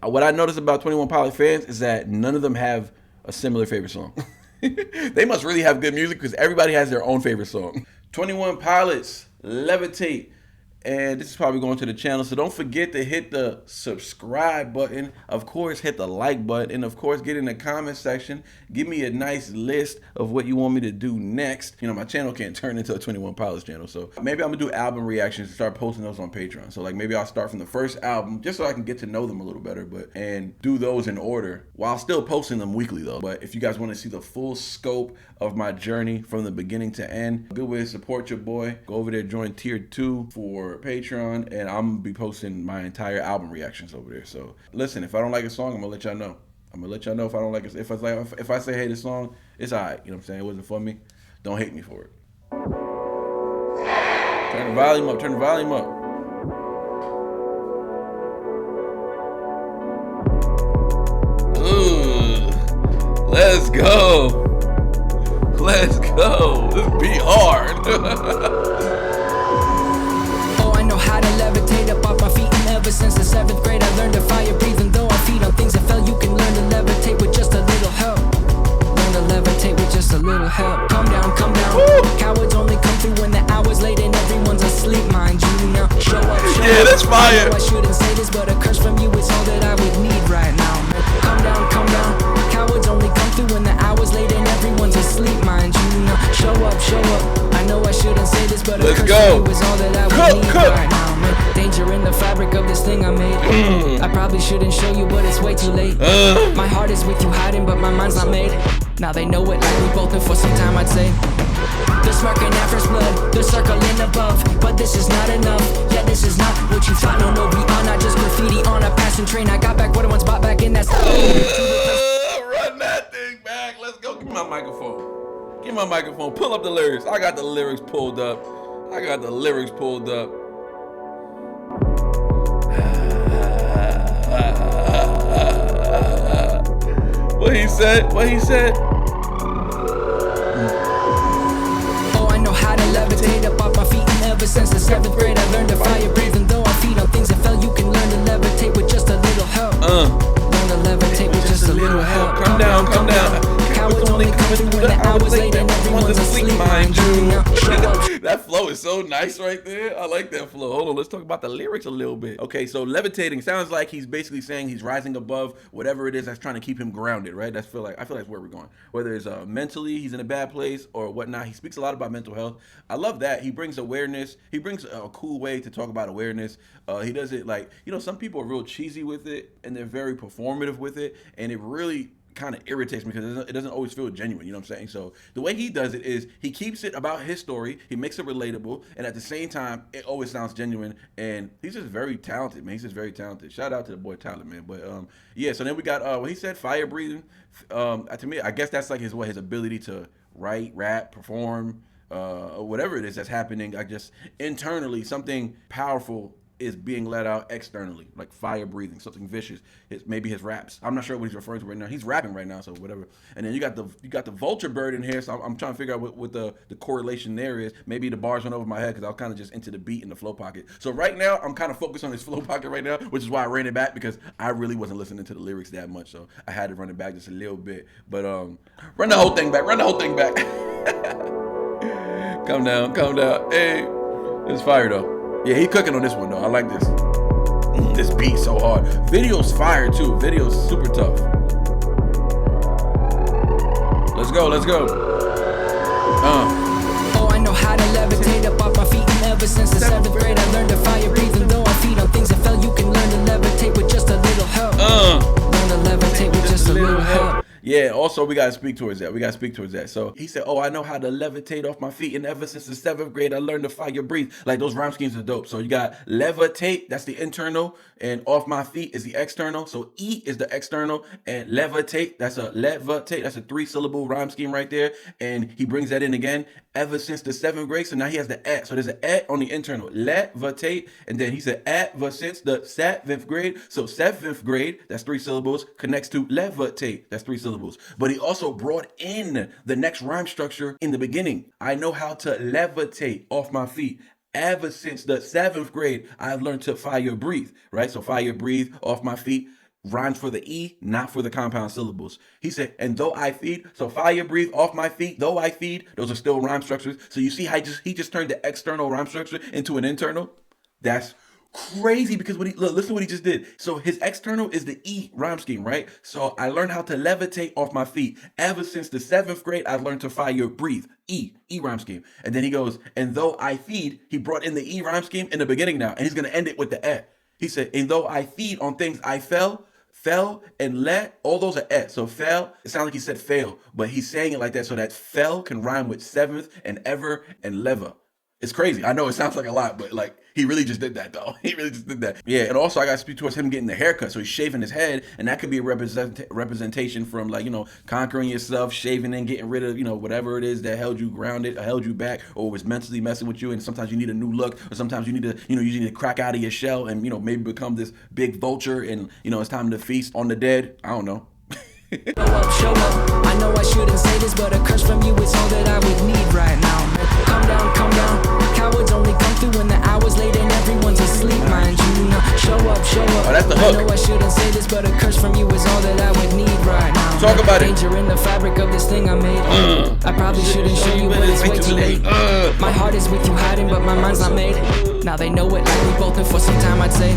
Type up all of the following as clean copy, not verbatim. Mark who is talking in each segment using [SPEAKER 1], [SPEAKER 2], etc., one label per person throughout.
[SPEAKER 1] What I noticed about 21 Pilot fans is that none of them have a similar favorite song. They must really have good music because everybody has their own favorite song. 21 Pilots, Levitate. And this is probably going to the channel, so don't forget to hit the subscribe button. Of course, hit the like button. And of course, get in the comment section. Give me a nice list of what you want me to do next. You know, my channel can't turn into a 21 Pilots channel. So maybe I'm going to do album reactions and start posting those on Patreon. So like maybe I'll start from the first album just so I can get to know them a little better, and do those in order while still posting them weekly though. But if you guys want to see the full scope of my journey from the beginning to end, a good way to support your boy, go over there, join tier 2 for Patreon, and I'm gonna be posting my entire album reactions over there. So listen, if I don't like a song, I'm gonna let y'all know. I'm gonna let y'all know if I don't like it. If I say, hey, this song, it's alright. You know what I'm saying? It wasn't for me. Don't hate me for it. Turn the volume up. Turn the volume up. Ooh, let's go. Let's go. This be hard.
[SPEAKER 2] Oh, I know how to levitate up off my feet, and ever since the 7th grade I learned to fire breathe. And though I feed on things that fell, you can learn to levitate with just a little help. Learn to levitate with just a little help. Calm down, calm down. Woo! Cowards only come through when the hour's late and everyone's asleep, mind you. Now show up, show
[SPEAKER 1] yeah,
[SPEAKER 2] up.
[SPEAKER 1] that's fire.
[SPEAKER 2] I shouldn't say this, but a curse from you is all that I would need right now, man. Calm down, calm down. Cowards only come through when the hour's late and everyone's asleep, mind you. Now show up, show up. I know I shouldn't say this, but a curse from you is all that I would need right now, man. Danger in the fabric of this thing I made. I probably shouldn't show you, but it's way too late. My heart is with you hiding, but my mind's not made. Now they know it like we both been for some time, I'd say. They're smirking at first blood, they're circling above, but this is not enough. Yeah, this is not what you thought. No, no, we are not just graffiti on a passing train. I got back what I once bought back in that.
[SPEAKER 1] Run that thing back. Let's go. Give me my microphone. Give me my microphone. Pull up the lyrics. I got the lyrics pulled up. I got the lyrics pulled up. What he said? What he said?
[SPEAKER 2] Oh, I know how to levitate up off my feet, and ever since the 7th grade I learned to fire breathe. And though I feed on things that fell, you can learn to levitate with just a little help. Learn to levitate with just a little help.
[SPEAKER 1] Come down, come down.
[SPEAKER 2] Cowards only come through when the hour's late and everyone's asleep, mind you.
[SPEAKER 1] That flow is so nice right there. I like that flow. Hold on, let's talk about the lyrics a little bit. Okay, so levitating sounds like he's basically saying he's rising above whatever it is that's trying to keep him grounded, right? I feel like that's where we're going. Whether it's mentally he's in a bad place or whatnot. He speaks a lot about mental health. I love that. He brings awareness. He brings a cool way to talk about awareness. He does it like, some people are real cheesy with it and they're very performative with it, and it really kind of irritates me because it doesn't always feel genuine, you know what I'm saying? So the way he does it is he keeps it about his story, he makes it relatable, and at the same time, it always sounds genuine, and he's just very talented, man. He's just very talented. Shout out to the boy Talent, man. But yeah, so then we got what he said, fire breathing. To me, I guess that's like his ability to write, rap, perform, whatever it is that's happening. I just internally something powerful is being let out externally, like fire breathing, something vicious. Maybe his raps. I'm not sure what he's referring to right now. He's rapping right now, so whatever. And then you got the vulture bird in here. So I'm trying to figure out what the correlation there is. Maybe the bars went over my head because I was kind of just into the beat and the flow pocket. So right now I'm kind of focused on his flow pocket right now, which is why I ran it back because I really wasn't listening to the lyrics that much. So I had to run it back just a little bit. But run the whole thing back. Run the whole thing back. Calm down. Calm down. Hey, it's fire though. Yeah, he cooking on this one though. I like this. This beat so hard. Video's fire too. Video's super tough. Let's go. Let's go.
[SPEAKER 2] Oh, I know how to levitate up off my feet, and ever since the 7th grade I learned to fire breathe. And though I feed on things that fell, you can learn to levitate with just a little help. Learn to levitate with just a little help.
[SPEAKER 1] Yeah, also we gotta speak towards that. So he said, oh, I know how to levitate off my feet, and ever since the 7th grade I learned to fire breathe. Like those rhyme schemes are dope. So you got levitate, that's the internal, and off my feet is the external. So E is the external, and levitate, that's a 3-syllable rhyme scheme right there. And he brings that in again, ever since the 7th grade. So now he has the at. So there's an at on the internal, levitate, and then he said ever since the 7th grade. So 7th grade, that's 3 syllables, connects to levitate, that's 3 syllables. But he also brought in the next rhyme structure in the beginning. I know how to levitate off my feet. Ever since the 7th grade, I've learned to fire breathe, right? So fire breathe off my feet. rhymes for the E, not for the compound syllables. He said, and though I feed, so fire breathe off my feet, though I feed, those are still rhyme structures. So you see how he just turned the external rhyme structure into an internal? That's crazy, because listen to what he just did. So his external is the E rhyme scheme, right? So I learned how to levitate off my feet. Ever since the 7th grade, I've learned to fire breathe. E rhyme scheme. And then he goes, and though I feed, he brought in the E rhyme scheme in the beginning now, and he's gonna end it with the E. He said, and though I feed on things I fell, and let, all those are et. So fell, it sounds like he said fail, but he's saying it like that so that fell can rhyme with 7th and ever and lever. It's crazy. I know it sounds like a lot, but like he really just did that though. He really just did that. Yeah, and also I got to speak towards him getting the haircut. So he's shaving his head, and that could be a representation from, like, conquering yourself, shaving and getting rid of, whatever it is that held you grounded, or held you back, or was mentally messing with you. And sometimes you need a new look, or sometimes you need to, you need to crack out of your shell and, maybe become this big vulture, and, it's time to feast on the dead. I don't know.
[SPEAKER 2] Show up. I know I shouldn't say this, but a curse from you is all that I would need right now. Calm down, calm down. Cowards only come through when the hour's late and everyone's asleep, mind you. Now, show up, show up.
[SPEAKER 1] Oh, that's the hook.
[SPEAKER 2] I know I shouldn't say this, but a curse from you is all that I would need right now.
[SPEAKER 1] Talk about it.
[SPEAKER 2] Danger in the fabric of this thing I made. I probably shouldn't show you, but it's way too late. My heart is with you hiding, but my mind's not made. Now they know it like we both been for some time, I'd say.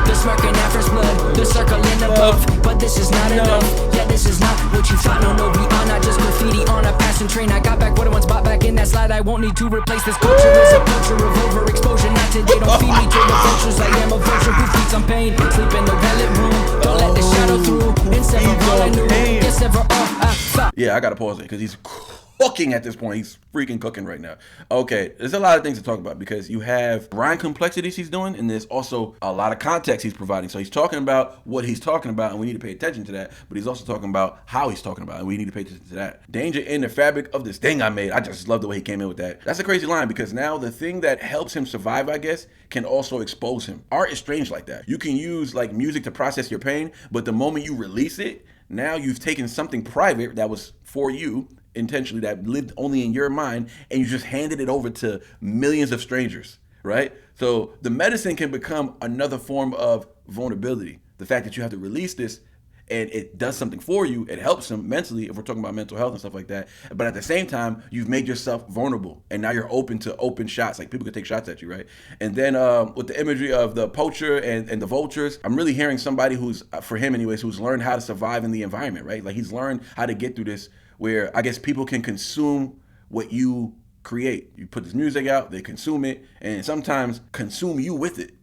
[SPEAKER 2] They're smirking at first blood, they're circling above, but this is not enough. Yeah, this is not what you thought. No, we are not just graffiti on a passing train. I got back what I once bought back in that slide. I won't need to replace this culture. Is a culture of overexposure. Not today, don't feed me to the vultures. I am a vulture who feeds on pain. Sleep in the pellet room, don't let the shadow through. In several I knew, yes, several I thought.
[SPEAKER 1] Yeah, I gotta pause it because he's cooking at this point. He's freaking cooking right now. Okay, there's a lot of things to talk about because you have rhyme complexities he's doing, and there's also a lot of context he's providing. So he's talking about what he's talking about, and we need to pay attention to that, but he's also talking about how he's talking about it, and we need to pay attention to that. Danger in the fabric of this thing I made. I just love the way he came in with that. That's a crazy line, because now the thing that helps him survive, I guess, can also expose him. Art is strange like that. You can use like music to process your pain, but the moment you release it, now you've taken something private that was for you intentionally, that lived only in your mind, and you just handed it over to millions of strangers, right? So the medicine can become another form of vulnerability. The fact that you have to release this and it does something for you, it helps him mentally, if we're talking about mental health and stuff like that. But at the same time, you've made yourself vulnerable, and now you're open to open shots. Like, people can take shots at you, right? And then with the imagery of the poacher and the vultures, I'm really hearing somebody who's, for him anyways, who's learned how to survive in the environment, right? Like, he's learned how to get through this, where I guess people can consume what you create. You put this music out, they consume it, and sometimes consume you with it,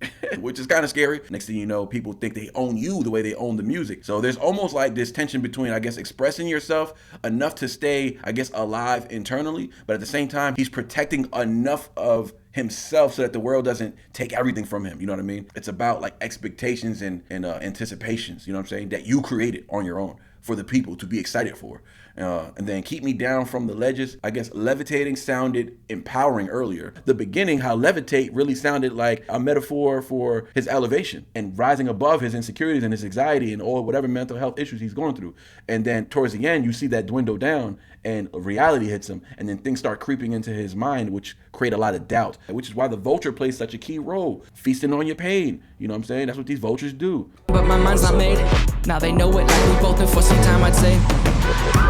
[SPEAKER 1] which is kind of scary. Next thing you know, people think they own you the way they own the music. So there's almost like this tension between, I guess, expressing yourself enough to stay, I guess, alive internally, but at the same time, he's protecting enough of himself so that the world doesn't take everything from him. You know what I mean? It's about like expectations and anticipations, you know what I'm saying, that you created on your own for the people to be excited for. And then keep me down from the ledges. I guess levitating sounded empowering earlier. The beginning, how levitate really sounded like a metaphor for his elevation and rising above his insecurities and his anxiety and all whatever mental health issues he's going through. And then towards the end, you see that dwindle down and reality hits him, and then things start creeping into his mind, which create a lot of doubt, which is why the vulture plays such a key role, feasting on your pain. You know what I'm saying? That's what these vultures do.
[SPEAKER 2] But my mind's not made. Now they know it like we both been for some time, I'd say.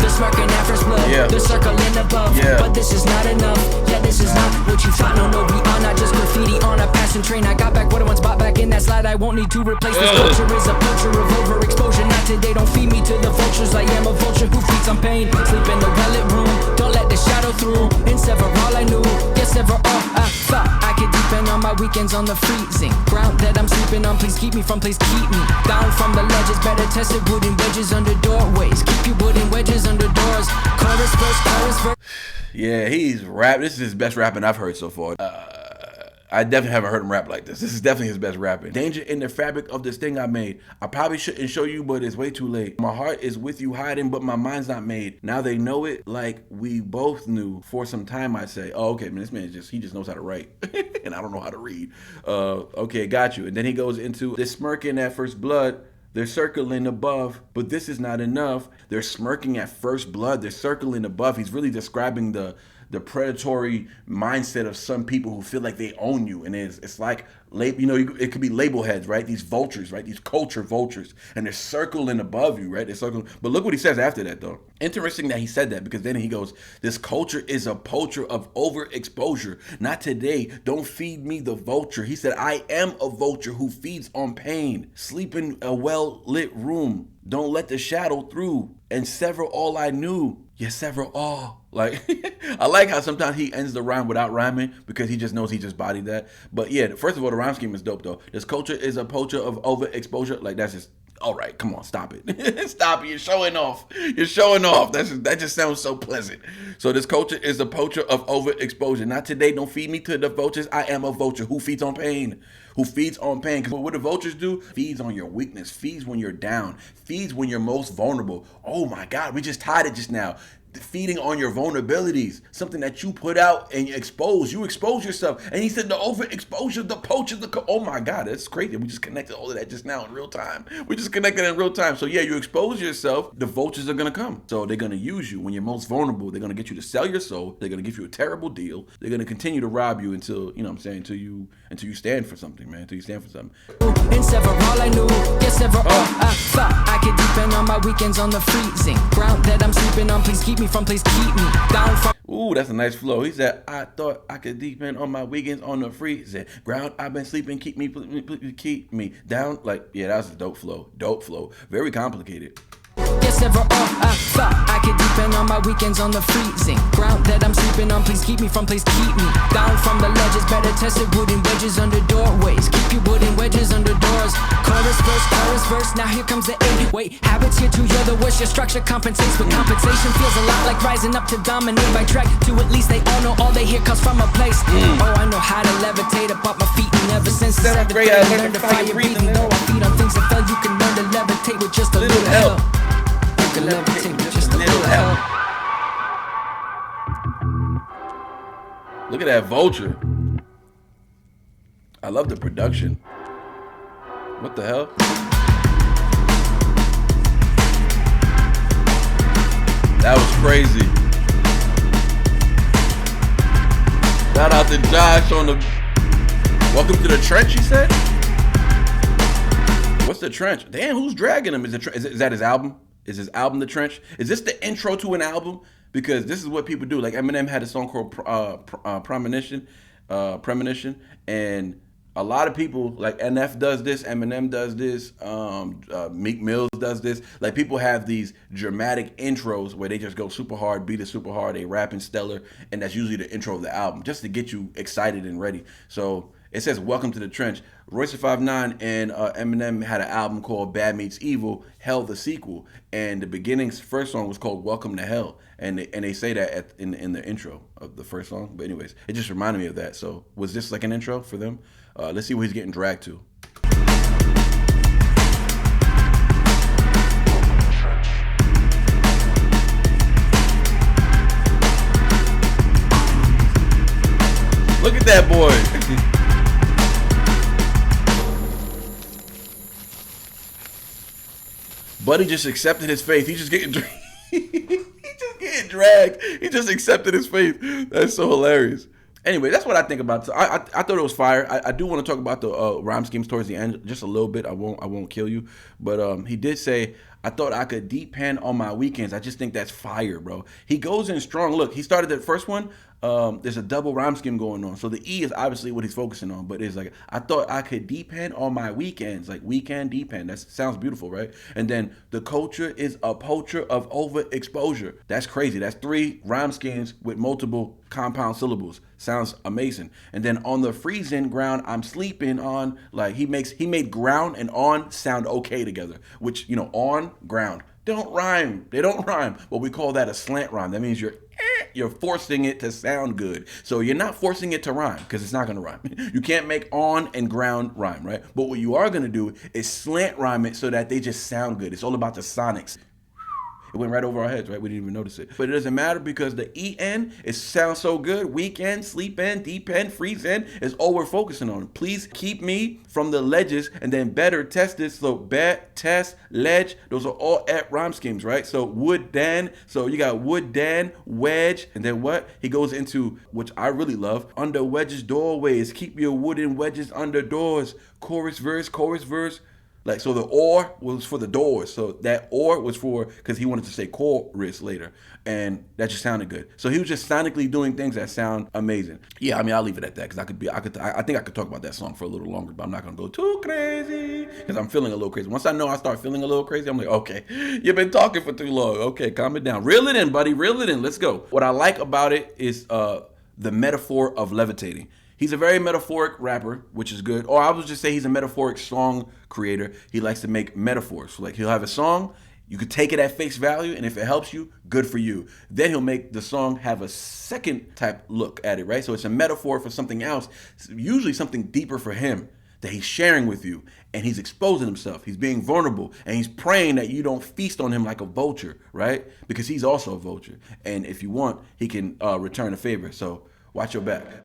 [SPEAKER 2] They're smirking at first blood,
[SPEAKER 1] Yeah.
[SPEAKER 2] they're circling above,
[SPEAKER 1] Yeah.
[SPEAKER 2] but this is not enough. Yeah, this is not what you thought. No, we are not just graffiti on a passing train. I got back what I once bought back in that slide. I won't need to replace this culture. Is a culture of overexposure. Not today, don't feed me to the vultures. I am a vulture who feeds on pain. Sleep in the pellet room, don't let the shadow through. In several I knew, yes, several I thought I could deepen on my weekends on the freezing ground that I'm sleeping on. Please keep me from, please keep me down from the ledges. Better tested wooden wedges under doorways. Keep your wooden wedges under doors. Chorus verse.
[SPEAKER 1] Yeah, he's rap. This is his best rapping I've heard so far. I definitely haven't heard him rap like this. This is definitely his best rapping. Danger in the fabric of this thing I made. I probably shouldn't show you, but it's way too late. My heart is with you hiding, but my mind's not made. Now they know it like we both knew for some time, I say. Oh, okay, man, this man he just knows how to write. And I don't know how to read. Okay, got you. And then he goes into this smirking at first blood. They're circling above, but this is not enough. They're smirking at first blood. They're circling above. He's really describing the the predatory mindset of some people who feel like they own you, and it's like, it could be label heads, right? These vultures, right? These culture vultures, and they're circling above you, right? They're circling. But look what he says after that, though. Interesting that he said that, because then he goes, "This culture is a poacher of overexposure. Not today. Don't feed me the vulture." He said, "I am a vulture who feeds on pain. Sleep in a well-lit room. Don't let the shadow through. And sever all I knew. You sever all." Like, I like how sometimes he ends the rhyme without rhyming, because he just knows he just bodied that. But yeah, first of all, the rhyme scheme is dope, though. This culture is a poacher of overexposure. Like, that's just, all right, come on, stop it. Stop it. You're showing off. You're showing off. That just sounds so pleasant. So this culture is a poacher of overexposure. Not today. Don't feed me to the vultures. I am a vulture who feeds on pain. Who feeds on pain. Because what do vultures do? Feeds on your weakness. Feeds when you're down. Feeds when you're most vulnerable. Oh my God, we just tied it just now. Feeding on your vulnerabilities, something that you put out and you expose yourself. And he said the overexposure, the poacher, oh my God, that's crazy. We just connected all of that just now in real time. We just connected in real time. So yeah, you expose yourself, the vultures are gonna come. So they're gonna use you when you're most vulnerable. They're gonna get you to sell your soul. They're gonna give you a terrible deal. They're gonna continue to rob you until, you know what I'm saying, until you stand for something, man. Until you stand for something.
[SPEAKER 2] And sever all I knew, yes, sever all I thought I could depend on my weekends on the freezing ground that I'm sleeping on. Please keep me down from.
[SPEAKER 1] Ooh, that's a nice flow. He said, "I thought I could depend on my weekends on the freezing ground. I've been sleeping, keep me down." Like, yeah, that was a dope flow. Dope flow. Very complicated.
[SPEAKER 2] Yes, ever all I thought I could depend on my weekends on the freezing ground that I'm sleeping on. Please keep me down from the ledges. Better tested wooden wedges under doorways. Keep your wooden wedges under doors. Chorus verse. Now here comes the 8-way habits here to you're the worst. Your structure compensates, but compensation feels a lot like rising up to dominate by track. To at least they all know all they hear comes from a place. Oh, I know how to levitate up my feet, and ever since the 7th grade I learned to fire breathing. Though I feed on things that fell, you can learn to levitate with just a little help. Levitate with just a little help.
[SPEAKER 1] Look at that vulture. I love the production. What the hell? That was crazy. Shout out to Josh on the Welcome to the Trench, he said? What's the Trench? Damn, who's dragging him? Is that his album? Is his album The Trench? Is this the intro to an album? Because this is what people do. Like Eminem had a song called Premonition, and a lot of people, like NF does this, Eminem does this, Meek Mills does this. Like, people have these dramatic intros where they just go super hard, beat it super hard, they rapping stellar, and that's usually the intro of the album, just to get you excited and ready. So it says Welcome to the Trench. Royce 5'9" and Eminem had an album called Bad Meets Evil, Hell the sequel, and the beginning's first song was called Welcome to Hell, and they say that in the intro of the first song. But anyways, it just reminded me of that. So was this like an intro for them? Let's see what he's getting dragged to. Look at that boy. Buddy just accepted his faith. He's just getting dragged. He just accepted his faith. That's so hilarious. Anyway, that's what I think about. I thought it was fire. I do want to talk about the rhyme schemes towards the end just a little bit. I won't kill you, but he did say, "I thought I could depend on my weekends." I just think that's fire, bro. He goes in strong. Look, he started the first one. There's a double rhyme scheme going on. So the E is obviously what he's focusing on, but it's like, "I thought I could depend on my weekends." Like, weekend depend. That sounds beautiful, right? And then the culture is a poacher of overexposure. That's crazy. That's 3 rhyme schemes with multiple compound syllables. Sounds amazing. And then on the freezing ground I'm sleeping on, like he made ground and on sound okay together, which, on, ground. They don't rhyme. But we call that a slant rhyme. That means you're forcing it to sound good. So you're not forcing it to rhyme, because it's not going to rhyme. You can't make on and ground rhyme, right? But what you are going to do is slant rhyme it so that they just sound good. It's all about the sonics. It went right over our heads, right? We didn't even notice it. But it doesn't matter because the EN, it sounds so good. Weekend, sleep in, deep end, freeze in is all we're focusing on. Please keep me from the ledges and then better test this. So bet, test, ledge, those are all at rhyme schemes, right? So wood, dan. So you got wood, dan, wedge, and then what? He goes into, which I really love, under wedges, doorways. Keep your wooden wedges under doors. Chorus, verse. Like, so the or was for the doors. So that or was for, because he wanted to say chorus later. And that just sounded good. So he was just sonically doing things that sound amazing. Yeah, I mean, I'll leave it at that because I think I could talk about that song for a little longer, but I'm not going to go too crazy because I'm feeling a little crazy. Once I know I start feeling a little crazy, I'm like, okay, you've been talking for too long. Okay, calm it down. Reel it in, buddy. Reel it in. Let's go. What I like about it is the metaphor of levitating. He's a very metaphoric rapper, which is good. Or I would just say he's a metaphoric song creator. He likes to make metaphors. So like he'll have a song, you could take it at face value, and if it helps you, good for you. Then he'll make the song have a second type look at it, right? So it's a metaphor for something else, usually something deeper for him that he's sharing with you, and he's exposing himself. He's being vulnerable, and he's praying that you don't feast on him like a vulture, right? Because he's also a vulture. And if you want, he can return a favor. So watch your back.